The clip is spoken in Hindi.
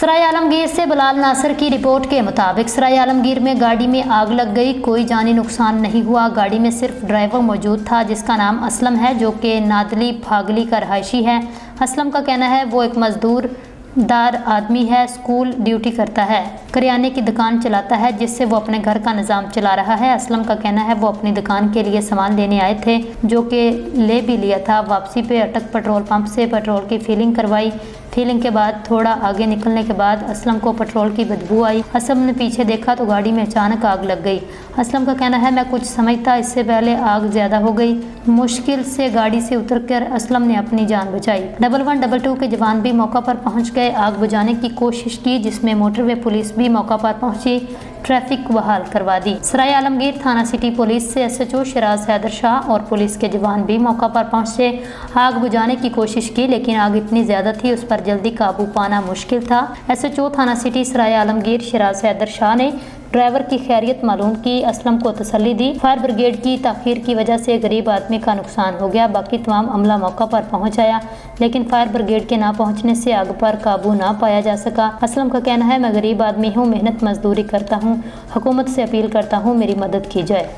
सराय आलमगीर से बिलाल नासिर की रिपोर्ट के मुताबिक सराय आलमगीर में गाड़ी में आग लग गई। कोई जानी नुकसान नहीं हुआ। गाड़ी में सिर्फ ड्राइवर मौजूद था जिसका नाम असलम है, जो कि नादली फागली का रहायशी है। असलम का कहना है वो एक मजदूर दार आदमी है, स्कूल ड्यूटी करता है, करियाने की दुकान चलाता है जिससे वो अपने घर का निज़ाम चला रहा है। असलम का कहना है वो अपनी दुकान के लिए सामान लेने आए थे, जो कि ले भी लिया था। वापसी पे अटक पेट्रोल पंप से पेट्रोल की फिलिंग करवाई। फिलिंग के बाद थोड़ा आगे निकलने के बाद असलम को पेट्रोल की बदबू आई। असलम ने पीछे देखा तो गाड़ी में अचानक आग लग गई। असलम का कहना है मैं कुछ समझता, इससे पहले आग ज़्यादा हो गई। मुश्किल से गाड़ी से उतरकर असलम ने अपनी जान बचाई। 1112 के जवान भी मौका पर पहुंच गए, आग बुझाने की कोशिश की, जिसमें मोटरवे पुलिस भी मौका पर पहुंची, ट्रैफिक बहाल करवा दी। सराय आलमगीर थाना सिटी पुलिस से SHO शराज हैदर शाह और पुलिस के जवान भी मौका पर पहुंचे, आग बुझाने की कोशिश की, लेकिन आग इतनी ज्यादा थी उस पर जल्दी काबू पाना मुश्किल था। SHO थाना सिटी सराय आलमगीर शराज हैदर शाह ने ड्राइवर की खैरियत मालूम की, असलम को तसल्ली दी। फायर ब्रिगेड की ताखीर की वजह से गरीब आदमी का नुकसान हो गया। बाकी तमाम अमला मौका पर पहुंच आया, लेकिन फायर ब्रिगेड के ना पहुंचने से आग पर काबू ना पाया जा सका। असलम का कहना है मैं गरीब आदमी हूं, मेहनत मजदूरी करता हूं, हुकूमत से अपील करता हूं मेरी मदद की जाए।